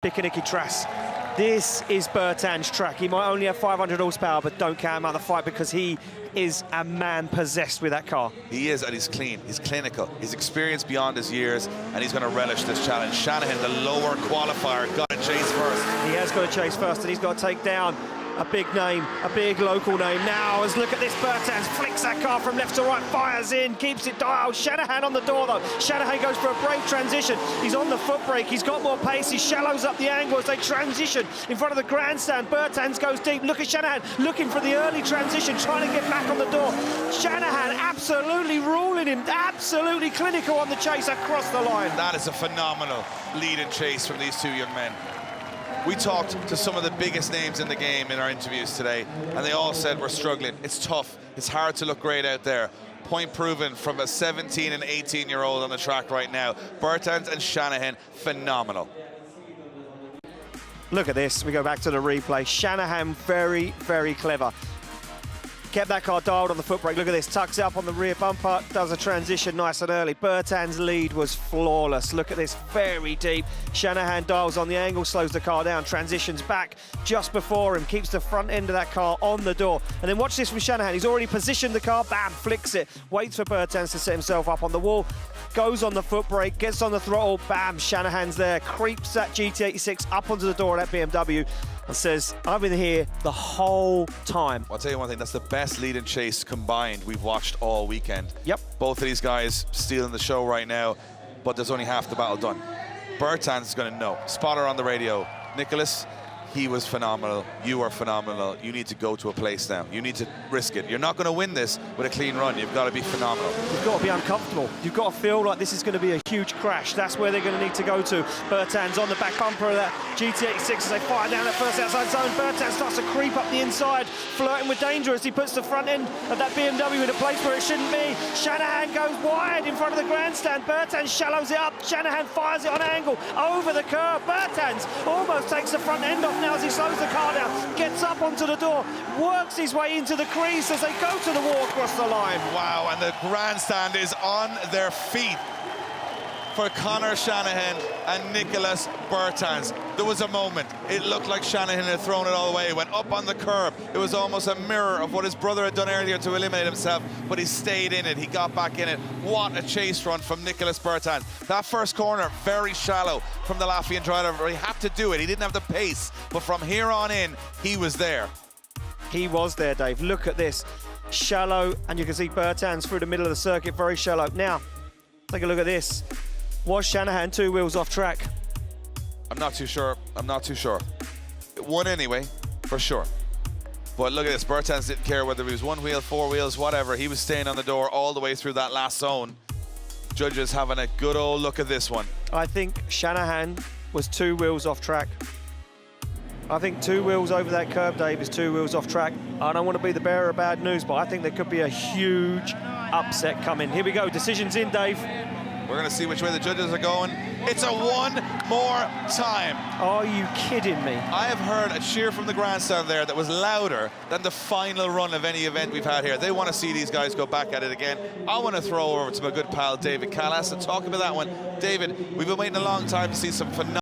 Nikolass Bertans. This is Bertans' track. He might only have 500 horsepower, but don't count him out of the fight because he is a man possessed with that car. He is, and he's clean, he's clinical, he's experienced beyond his years, and he's going to relish this challenge. Shanahan, the lower qualifier, got to chase first. He has got to chase first, and he's got to take down a big name, a big local name. Now, as look at this, Bertans flicks that car from left to right, fires in, keeps it dialed. Shanahan on the door, though. Shanahan goes for a brake transition. He's on the foot brake, he's got more pace, he shallows up the angle as they transition in front of the grandstand. Bertans goes deep. Look at Shanahan looking for the early transition, trying to get back on the door. Shanahan absolutely ruling him, absolutely clinical on the chase across the line. That is a phenomenal lead and chase from these two young men. We talked to some of the biggest names in the game in our interviews today, and they all said we're struggling. It's tough. It's hard to look great out there. Point proven from a 17 and 18-year-old on the track right now. Bertans and Shanahan, phenomenal. Look at this. We go back to the replay. Shanahan, very, very clever. Kept that car dialed on the foot brake. Look at this, tucks it up on the rear bumper, does a transition nice and early. Bertans' lead was flawless. Look at this, very deep. Shanahan dials on the angle, slows the car down, transitions back just before him, keeps the front end of that car on the door. And then watch this from Shanahan. He's already positioned the car, bam, flicks it, waits for Bertans to set himself up on the wall, goes on the foot brake, gets on the throttle, bam, Shanahan's there, creeps that GT86 up onto the door of that BMW and says, I've been here the whole time. I'll tell you one thing, that's the best lead and chase combined we've watched all weekend. Yep. Both of these guys stealing the show right now, but there's only half the battle done. Bertans is going to know. Spotter on the radio. Nikolass, he was phenomenal. You are phenomenal. You need to go to a place now. You need to risk it. You're not going to win this with a clean run. You've got to be phenomenal. You've got to be uncomfortable. You've got to feel like this is going to be a huge crash. That's where they're going to need to go to. Bertans on the back bumper of that GT86 as they fire down that first outside zone. Bertans starts to creep up the inside, flirting with danger as he puts the front end of that BMW in a place where it shouldn't be. Shanahan goes wide in front of the grandstand. Bertans shallows it up. Shanahan fires it on angle over the curb. Bertans almost takes the front end off now as he slows the car down, gets up onto the door, works his way into the crease as they go to the wall across the line. Wow, and the grandstand is on their feet for Conor Shanahan and Nikolass Bertans. There was a moment, it looked like Shanahan had thrown it all away, went up on the curb. It was almost a mirror of what his brother had done earlier to eliminate himself, but he stayed in it, he got back in it. What a chase run from Nikolass Bertans. That first corner, very shallow from the Latvian driver. He had to do it, he didn't have the pace, but from here on in, he was there. He was there, Dave. Look at this. Shallow, and you can see Bertans through the middle of the circuit, very shallow. Now, take a look at this. Was Shanahan 2 wheels off track? I'm not too sure. I'm not too sure. It won anyway, for sure. But look at this. Bertans didn't care whether he was 1 wheel, 4 wheels, whatever. He was staying on the door all the way through that last zone. Judges having a good old look at this one. I think Shanahan was 2 wheels off track. I think 2 wheels over that curb, Dave, is 2 wheels off track. I don't want to be the bearer of bad news, but I think there could be a huge upset coming. Here we go. Decision's in, Dave. We're going to see which way the judges are going. It's a one more time. Are you kidding me? I have heard a cheer from the grandstand there that was louder than the final run of any event we've had here. They want to see these guys go back at it again. I want to throw over to my good pal, David Callas, and talk about that one. David, we've been waiting a long time to see some phenomenal